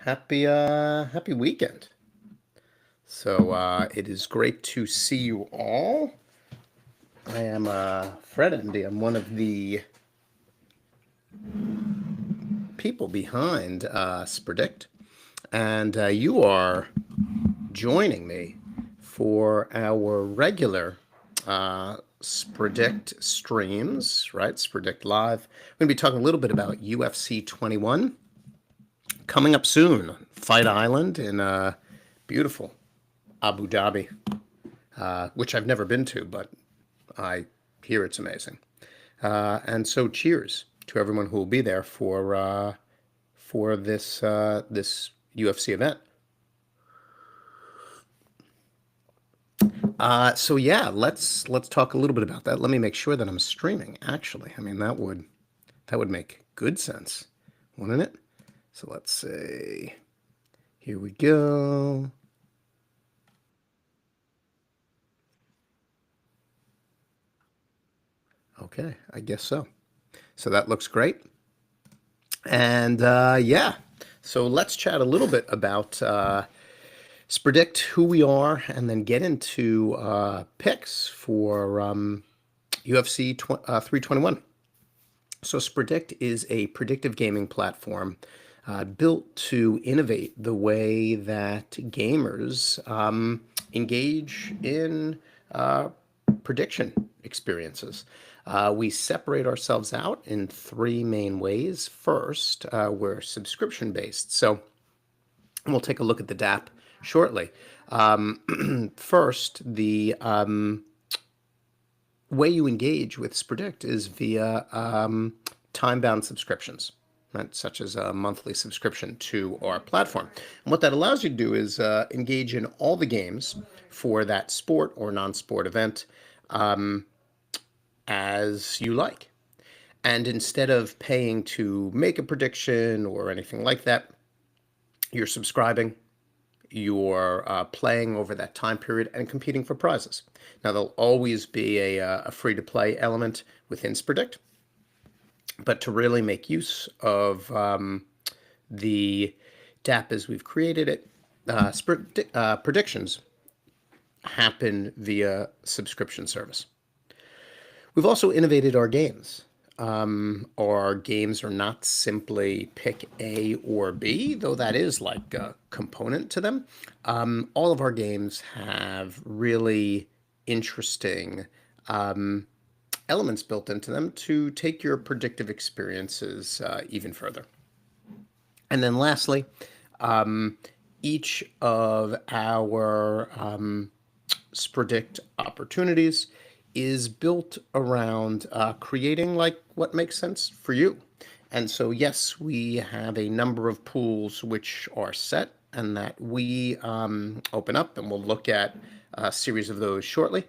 Happy weekend. So it is great to see you all. I am Fred Andy. I'm one of the people behind Spredict, and you are joining me for our regular Spredict streams, right? Spredict Live. We're going to be talking a little bit about UFC 21 coming up soon. Fight Island in beautiful Abu Dhabi, which I've never been to, but I hear it's amazing. And so, cheers to everyone who will be there for this UFC event. So yeah, let's talk a little bit about that. Let me make sure that I'm streaming. Actually, I mean that would make good sense, wouldn't it? So let's see. Here we go. Okay, I guess so. So that looks great. And yeah, so let's chat a little bit about Spredict, who we are, and then get into picks for UFC 321. So Spredict is a predictive gaming platform built to innovate the way that gamers engage in prediction experiences. We separate ourselves out in three main ways. First, we're subscription based. So we'll take a look at the DApp shortly. First, the way you engage with Spredict is via time-bound subscriptions, right? Such as a monthly subscription to our platform. And what that allows you to do is engage in all the games for that sport or non-sport event as you like. And instead of paying to make a prediction or anything like that, you're subscribing, you're playing over that time period and competing for prizes. Now, there'll always be a free-to-play element within Spredict, but to really make use of the DApp as we've created it, predictions happen via subscription service. We've also innovated our games. Our games are not simply pick A or B, though that is like a component to them. All of our games have really interesting elements built into them to take your predictive experiences even further. And then lastly, each of our Spredict opportunities is built around creating like what makes sense for you. And so, yes, we have a number of pools which are set and that we open up, and we'll look at a series of those shortly.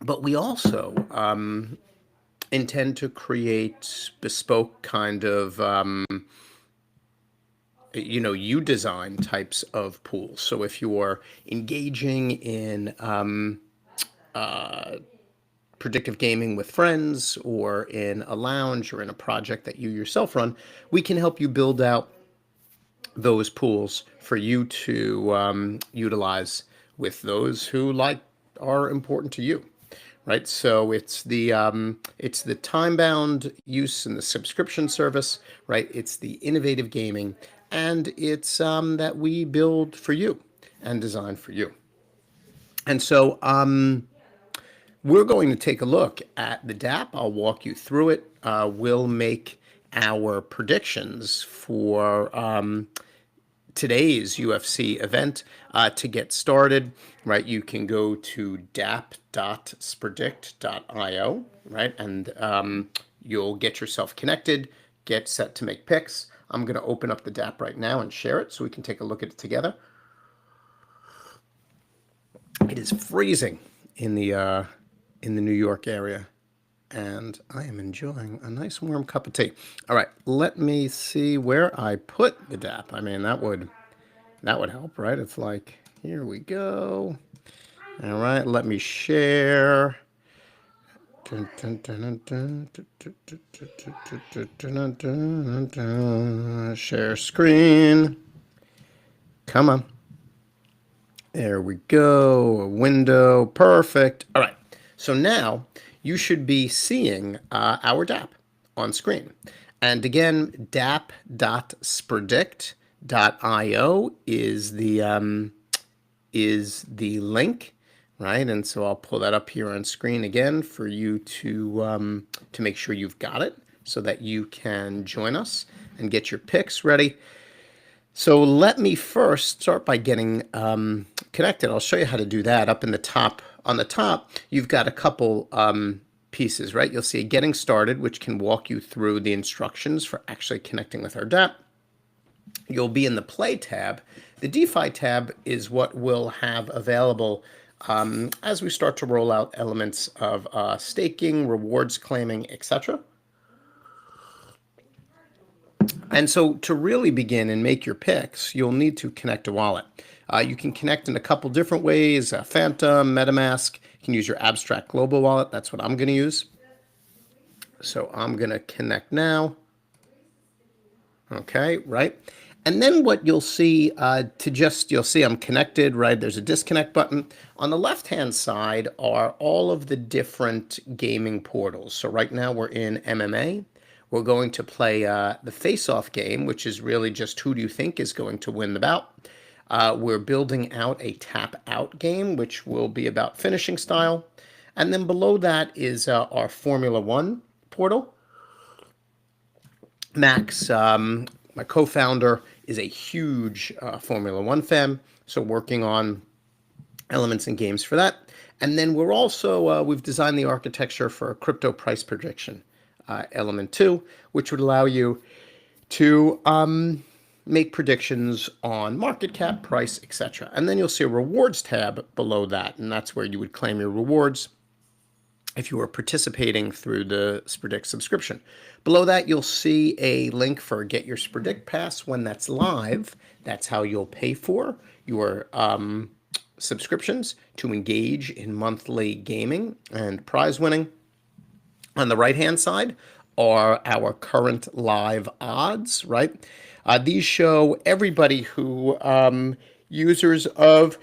But we also intend to create bespoke kind of you design types of pools. So if you're engaging in predictive gaming with friends or in a lounge or in a project that you yourself run, we can help you build out those pools for you to utilize with those who are important to you. Right, so it's the time-bound use in the subscription service, right? It's the innovative gaming, and it's that we build for you and design for you. And so we're going to take a look at the DApp. I'll walk you through it. We'll make our predictions for today's UFC event. To get started, right, you can go to dap.spredict.io, right, and you'll get yourself connected, get set to make picks. I'm going to open up the DApp right now and share it so we can take a look at it together. It is freezing in the New York area, and I am enjoying a nice warm cup of tea. All right, let me see where I put the DApp. I mean, that would help, right? It's like, here we go. All right, let me share Share screen. Come on. There we go. A window. Perfect. All right. So now you should be seeing our DApp on screen. And again, dap.spredict.io is the link, right? And so I'll pull that up here on screen again for you to make sure you've got it so that you can join us and get your picks ready. So let me first start by getting connected. I'll show you how to do that. Up in the top, on the top, you've got a couple pieces, right? You'll see getting started, which can walk you through the instructions for actually connecting with our DApp. You'll be in the Play tab. The DeFi tab is what we'll have available as we start to roll out elements of staking, rewards claiming, etc. And so to really begin and make your picks, you'll need to connect a wallet. You can connect in a couple different ways, Phantom, MetaMask. You can use your Abstract Global Wallet. That's what I'm going to use. So I'm going to connect now. Okay, right. And then what you'll see you'll see I'm connected, right? There's a disconnect button. On the left-hand side are all of the different gaming portals. So right now we're in MMA. We're going to play the face-off game, which is really just who do you think is going to win the bout. We're building out a tap-out game, which will be about finishing style. And then below that is our Formula One portal. Max, my co-founder, is a huge Formula One fan, so working on elements and games for that. And then we're also, we've designed the architecture for a crypto price prediction element 2, which would allow you to make predictions on market cap, price, etc. And then you'll see a rewards tab below that, and that's where you would claim your rewards if you are participating through the Spredict subscription. Below that, you'll see a link for Get Your Spredict Pass when that's live. That's how you'll pay for your subscriptions to engage in monthly gaming and prize winning. On the right-hand side are our current live odds, right? These show everybody who users of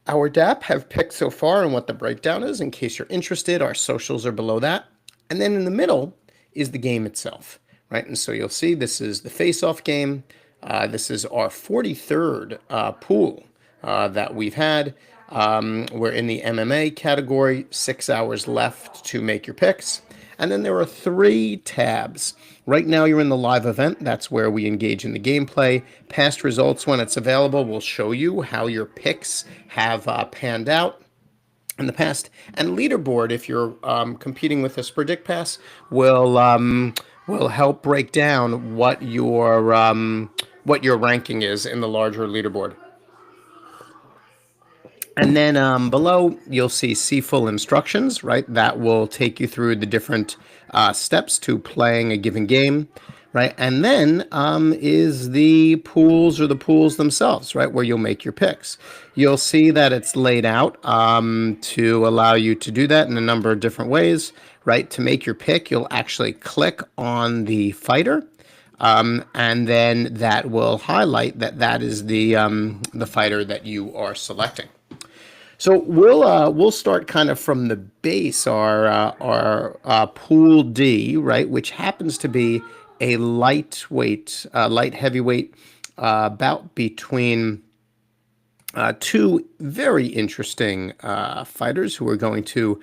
our DApp have picked so far and what the breakdown is. In case you're interested, our socials are below that. And then in the middle is the game itself, right? And so you'll see this is the face-off game. This is our 43rd pool that we've had. We're in the MMA category, 6 hours left to make your picks. And then there are 3 tabs. Right now you're in the live event. That's where we engage in the gameplay. Past results, when it's available, will show you how your picks have panned out in the past. And leaderboard, if you're competing with a Spredict Pass, will help break down what your ranking is in the larger leaderboard. And then below, you'll see full instructions, right? That will take you through the different steps to playing a given game, right? And then is the pools or the pools themselves, right? Where you'll make your picks. You'll see that it's laid out to allow you to do that in a number of different ways, right? To make your pick, you'll actually click on the fighter. And then that will highlight that is the fighter that you are selecting. So we'll start kind of from the base, our pool D, right, which happens to be a light heavyweight bout between 2 very interesting fighters who are going to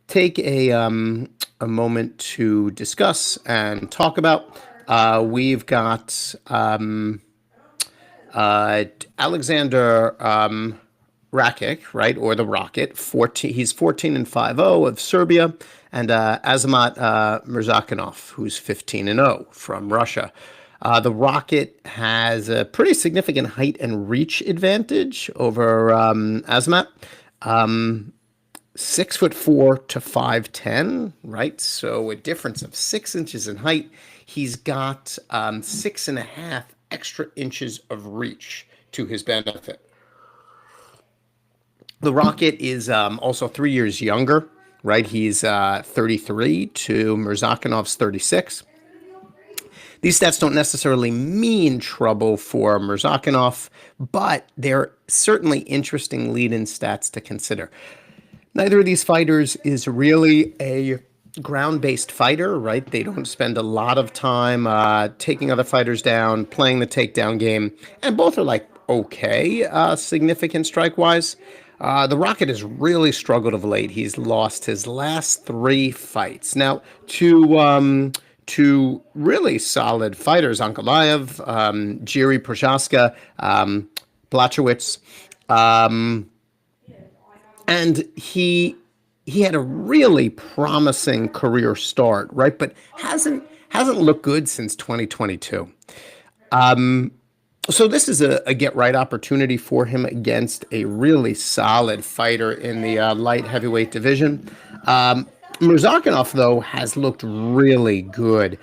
take a moment to discuss and talk about. We've got Alexander Rakic, right, or the Rocket. He's 14-5-0 of Serbia, and Azamat Mirzakhanov, who's 15-0 from Russia. The Rocket has a pretty significant height and reach advantage over Azamat. 6'4" to 5'10", right? So a difference of 6 inches in height. He's got 6.5 extra inches of reach to his benefit. The Rocket is also 3 years younger, right? He's 33 to Murzakinov's 36. These stats don't necessarily mean trouble for Murzakinov, but they're certainly interesting lead-in stats to consider. Neither of these fighters is really a ground-based fighter, right? They don't spend a lot of time taking other fighters down, playing the takedown game, and both are like okay, significant strike-wise. The Rocket has really struggled of late. He's lost his last 3 fights. Now, to really solid fighters, Ankalaev, Jiri Prochaska, Blachowicz, and he had a really promising career start, right? But hasn't looked good since 2022. So this is a get right opportunity for him against a really solid fighter in the light heavyweight division. Murzakinov, though, has looked really good.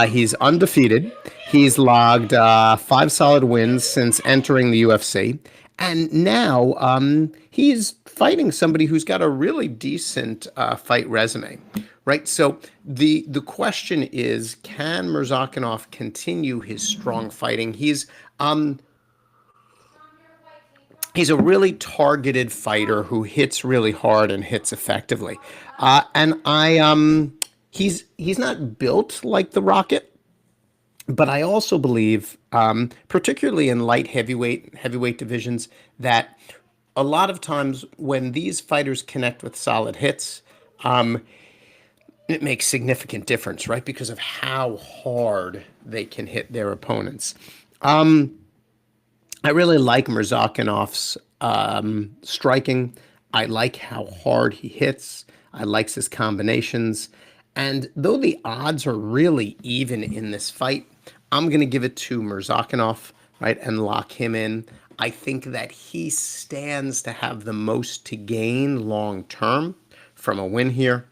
He's undefeated. He's logged 5 solid wins since entering the UFC. And now he's fighting somebody who's got a really decent fight resume, right? So the question is, can Murzakinov continue his strong fighting? He's a really targeted fighter who hits really hard and hits effectively. He's not built like the Rocket, but I also believe, particularly in light heavyweight divisions, that a lot of times when these fighters connect with solid hits, it makes significant difference, right? Because of how hard they can hit their opponents. I really like Murzakinov's striking. I like how hard he hits. I like his combinations. And though the odds are really even in this fight, I'm going to give it to Murzakinov, right, and lock him in. I think that he stands to have the most to gain long term from a win here.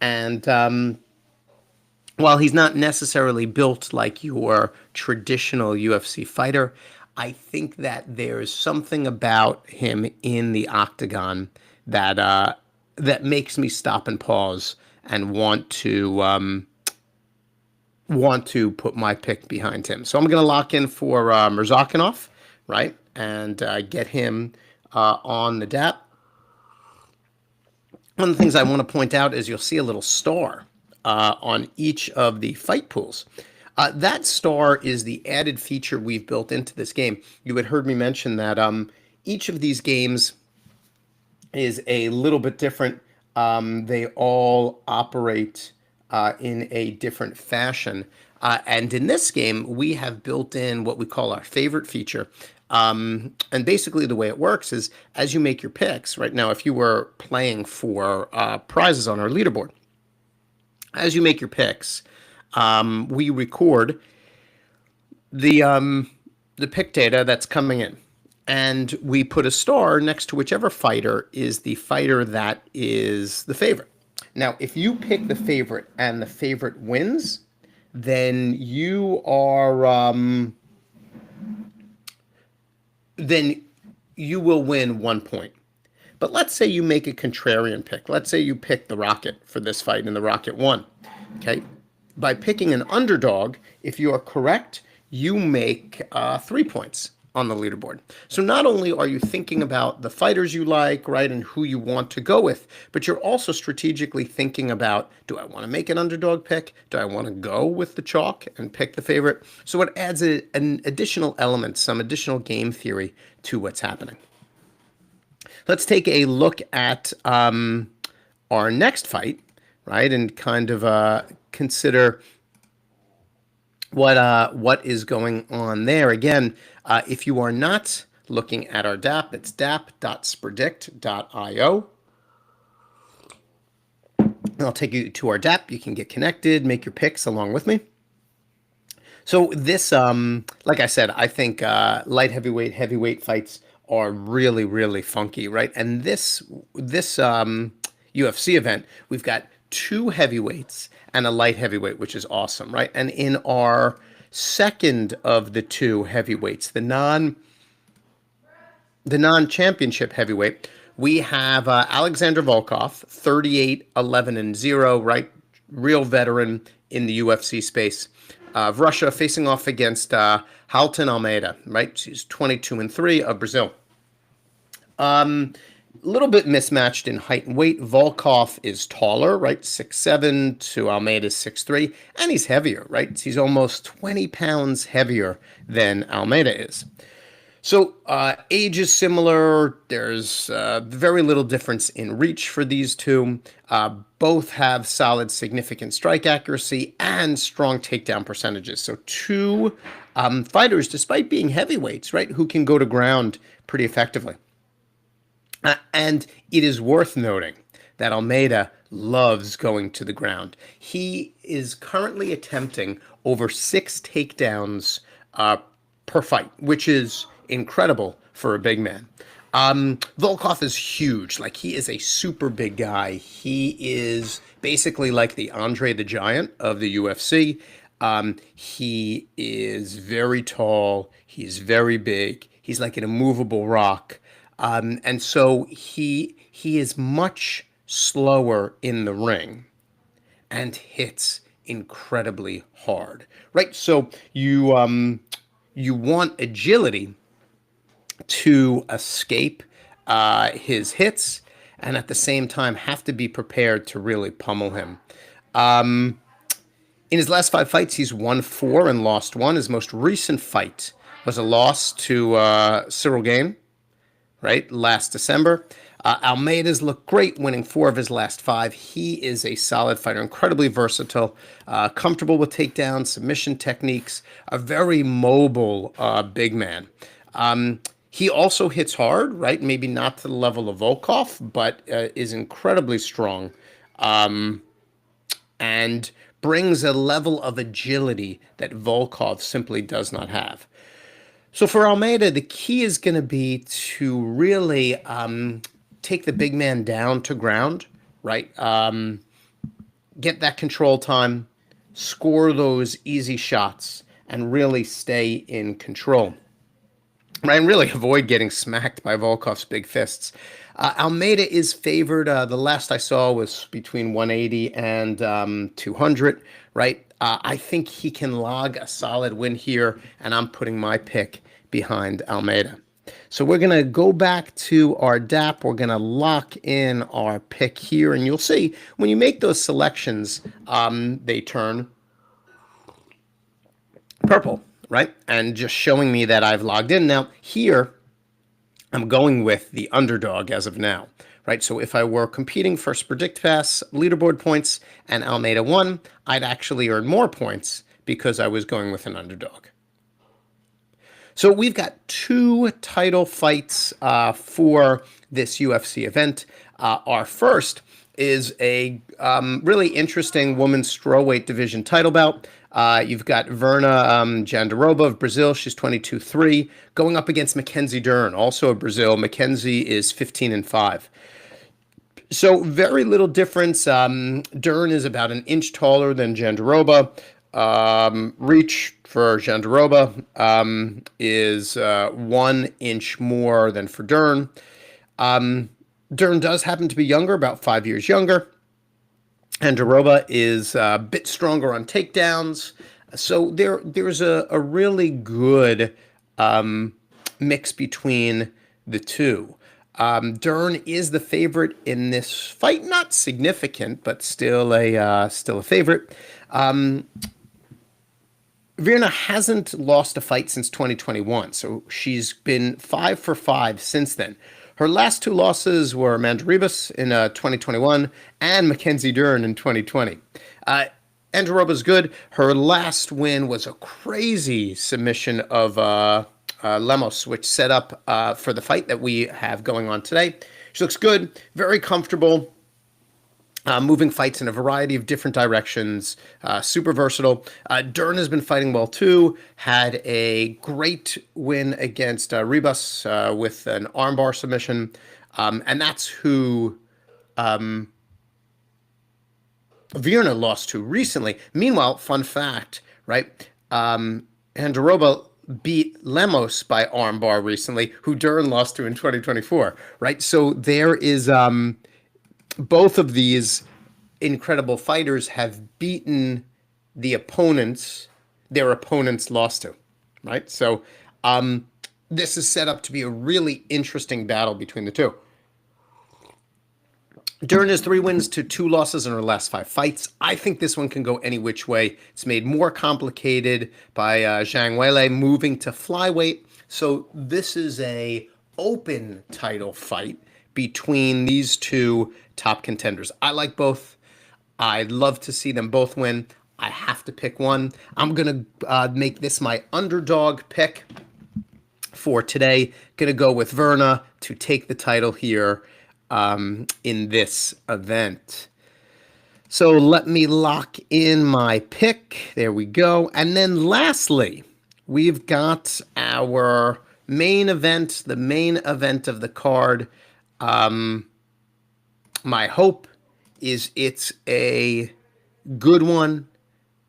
And while he's not necessarily built like your traditional UFC fighter, I think that there's something about him in the octagon that that makes me stop and pause and want to put my pick behind him. So I'm going to lock in for Murzakinov, right, and get him on the DAP. One of the things I want to point out is you'll see a little star on each of the fight pools. That star is the added feature we've built into this game. You had heard me mention that each of these games is a little bit different. They all operate in a different fashion. And in this game, we have built in what we call our favorite feature. And basically the way it works is as you make your picks, right now, if you were playing for prizes on our leaderboard, as you make your picks, we record the pick data that's coming in, and we put a star next to whichever fighter is the fighter that is the favorite. Now, if you pick the favorite and the favorite wins, then you are then you will win 1 point. But let's say you make a contrarian pick. Let's say you pick the Rocket for this fight and the Rocket won. Okay. By picking an underdog, if you are correct, you make 3 points on the leaderboard. So not only are you thinking about the fighters you like, right, and who you want to go with, but you're also strategically thinking about, do I want to make an underdog pick? Do I want to go with the chalk and pick the favorite? So it adds an additional element, some additional game theory to what's happening. Let's take a look at our next fight, right, and kind of consider what is going on there. Again, if you are not looking at our DAP, it's dap.spredict.io. I'll take you to our DAP. You can get connected, make your picks along with me. So this, like I said, I think light heavyweight fights are really, really funky, right? And this UFC event, we've got 2 heavyweights and a light heavyweight, which is awesome, right? And in our second of the 2 heavyweights, the non-championship heavyweight, We have Alexander Volkov, 38, 11, and 0, right? Real veteran in the UFC space. Of Russia facing off against Halton Almeida, right? She's 22 and 3 of Brazil. A little bit mismatched in height and weight. Volkov is taller, right? 6'7" to Almeida's 6'3", and he's heavier, right? He's almost 20 pounds heavier than Almeida is. So age is similar. There's very little difference in reach for these two. Both have solid, significant strike accuracy and strong takedown percentages. So two fighters, despite being heavyweights, right, who can go to ground pretty effectively. And it is worth noting that Almeida loves going to the ground. He is currently attempting over 6 takedowns per fight, which is incredible for a big man. Volkov is huge. Like, he is a super big guy. He is basically like the Andre the Giant of the UFC. He is very tall. He's very big. He's like an immovable rock. And so he is much slower in the ring and hits incredibly hard, right? So you want agility to escape his hits, and at the same time have to be prepared to really pummel him. In his last 5 fights, he's won 4 and lost 1. His most recent fight was a loss to Cyril Gane, right, last December. Almeida's looked great, winning 4 of his last 5. He is a solid fighter, incredibly versatile, comfortable with takedowns, submission techniques, a very mobile big man. He also hits hard, right? Maybe not to the level of Volkov, but is incredibly strong and brings a level of agility that Volkov simply does not have. So for Almeida, the key is going to be to really take the big man down to ground, right? Get that control time, score those easy shots, and really stay in control. Right, and really avoid getting smacked by Volkov's big fists. Almeida is favored. The last I saw was between 180 and 200, right? I think he can log a solid win here, and I'm putting my pick behind Almeida. So we're going to go back to our DAP. We're going to lock in our pick here, and you'll see when you make those selections, they turn purple, right? And just showing me that I've logged in. Now, here, I'm going with the underdog as of now, right? So if I were competing for Spredict Pass leaderboard points and Almeida won, I'd actually earn more points because I was going with an underdog. So we've got 2 title fights for this UFC event. Our first is a really interesting women's strawweight division title bout. You've got Verna Jandiroba of Brazil. She's 22-3, going up against Mackenzie Dern, also of Brazil. Mackenzie is 15 and 5. So very little difference. Dern is about an inch taller than Jandiroba. Reach for Jandiroba is 1 inch more than for Dern. Dern does happen to be younger, about 5 years younger. And Jandiroba is a bit stronger on takedowns. So there's a really good mix between the two. Dern is the favorite in this fight, not significant, but still a favorite. Virna hasn't lost a fight since 2021, so she's been 5 for 5 since then. Her last 2 losses were Amanda Ribas in 2021 and Mackenzie Dern in 2020. Jandiroba's good. Her last win was a crazy submission of Lemos, which set up for the fight that we have going on today. She looks good, very comfortable. Moving fights in a variety of different directions, super versatile. Dern has been fighting well too. Had a great win against Ribas with an armbar submission, and that's who Virna lost to recently. Meanwhile, fun fact, right? Jandiroba beat Lemos by armbar recently, who Duran lost to in 2024, right? So there is both of these incredible fighters have beaten the opponents their opponents lost to, right? So this is set up to be a really interesting battle between the two. Duran has 3 wins to 2 losses in her last 5 fights. I think this one can go any which way. It's made more complicated by Zhang Weili moving to flyweight. So this is a open title fight between these two top contenders. I like both. I'd love to see them both win. I have to pick one. I'm going to make this my underdog pick for today. Going to go with Verna to take the title here in this event. So let me lock in my pick. There we go. And then lastly, we've got our main event, the main event of the card. My hope is it's a good one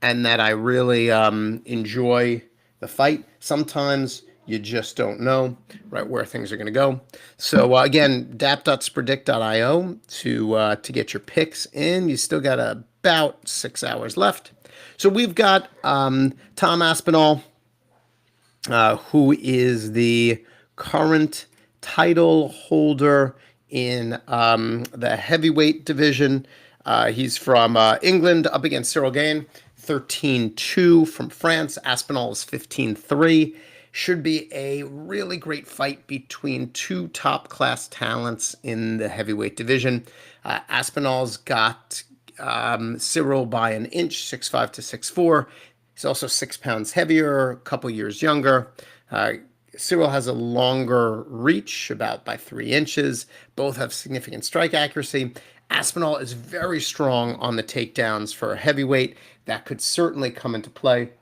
and that I really enjoy the fight. Sometimes you just don't know, right, where things are going to go. So again, dap.spredict.io to get your picks in. You still got about 6 hours left. So we've got Tom Aspinall, who is the current title holder in the heavyweight division. He's from England, up against Cyril Gane, 13-2 from France. Aspinall is 15-3. Should be a really great fight between two top-class talents in the heavyweight division. Aspinall's got Cyril by an inch, 6'5" to 6'4". He's also 6 pounds heavier, a couple years younger. Cyril has a longer reach, about by 3 inches. Both have significant strike accuracy. Aspinall is very strong on the takedowns for a heavyweight. That could certainly come into play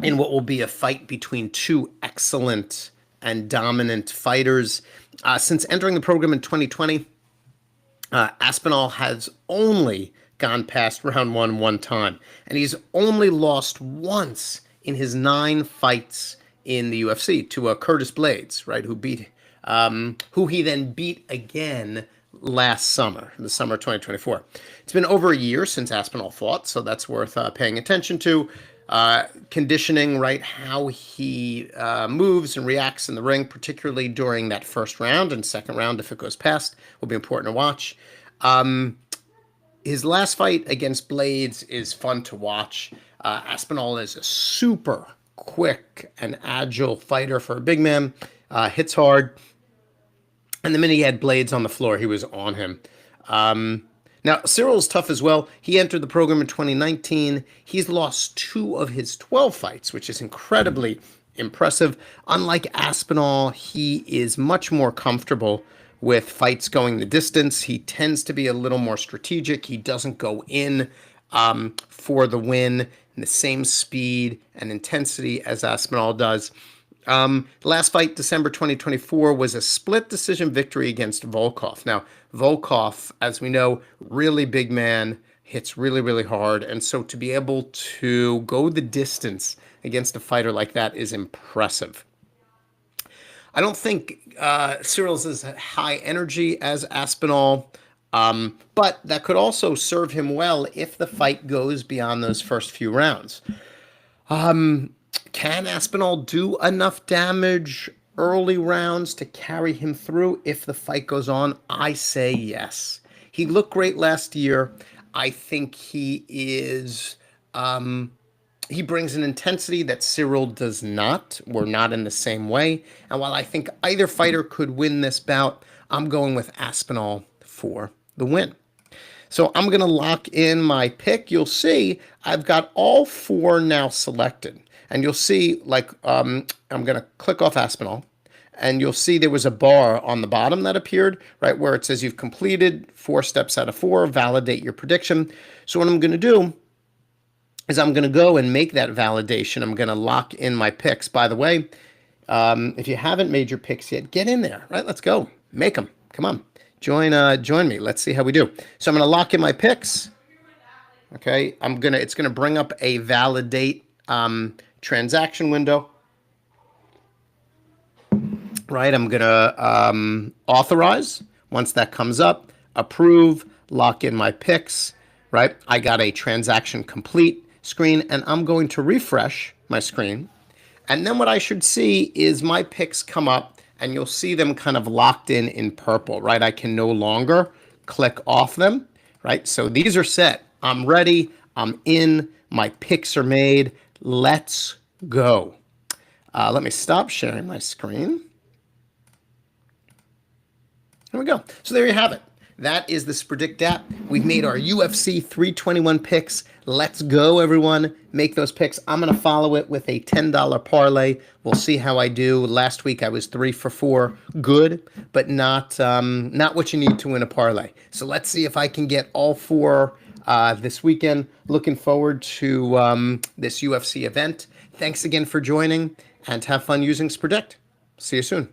in what will be a fight between two excellent and dominant fighters. Since entering the program in 2020, Aspinall has only gone past round 1 time, and he's only lost once in his 9 fights in the UFC to Curtis Blades, right, who he then beat again last summer, the summer of 2024. It's been over a year since Aspinall fought, so that's worth paying attention to. Conditioning, right, how he moves and reacts in the ring, particularly during that first round and second round, if it goes past, will be important to watch. His last fight against Blades is fun to watch. Aspinall is a super quick and agile fighter for a big man, hits hard, and the minute he had Blades on the floor, he was on him. Now, Cyril's tough as well. He entered the program in 2019. He's lost 2 of his 12 fights, which is incredibly impressive. Unlike Aspinall, he is much more comfortable with fights going the distance. He tends to be a little more strategic. He doesn't go in for the win in the same speed and intensity as Aspinall does. Last fight, December 2024, was a split decision victory against Volkov. Now, Volkov, as we know, really big man, hits really, really hard. And so to be able to go the distance against a fighter like that is impressive. I don't think Cyril's as high energy as Aspinall, but that could also serve him well if the fight goes beyond those first few rounds. Can Aspinall do enough damage early rounds to carry him through if the fight goes on? I say yes. He looked great last year. I think he is... he brings an intensity that Cyril does not. We're not in the same way. And while I think either fighter could win this bout, I'm going with Aspinall for the win. So I'm going to lock in my pick. You'll see I've got all 4 now selected. And you'll see, like, I'm going to click off Aspinall. And you'll see there was a bar on the bottom that appeared, right, where it says you've completed 4 steps out of 4, validate your prediction. So what I'm going to do is I'm going to go and make that validation. I'm going to lock in my picks. By the way, if you haven't made your picks yet, get in there, right? Let's go. Make them. Come on. Join me. Let's see how we do. So I'm going to lock in my picks. Okay. It's going to bring up a validate Transaction window, right? I'm going to authorize. Once that comes up, approve, lock in my picks, right? I got a transaction complete screen, and I'm going to refresh my screen. And then what I should see is my picks come up, and you'll see them kind of locked in purple, right? I can no longer click off them, right? So these are set. I'm ready. I'm in. My picks are made. Let's go. Let me stop sharing my screen. There we go. So there you have it. That is the Spredict app. We've made our UFC 321 picks. Let's go, everyone. Make those picks. I'm going to follow it with a $10 parlay. We'll see how I do. Last week I was 3 for 4. Good, but not what you need to win a parlay. So let's see if I can get all 4 this weekend. Looking forward to this UFC event. Thanks again for joining, and have fun using Spredict. See you soon.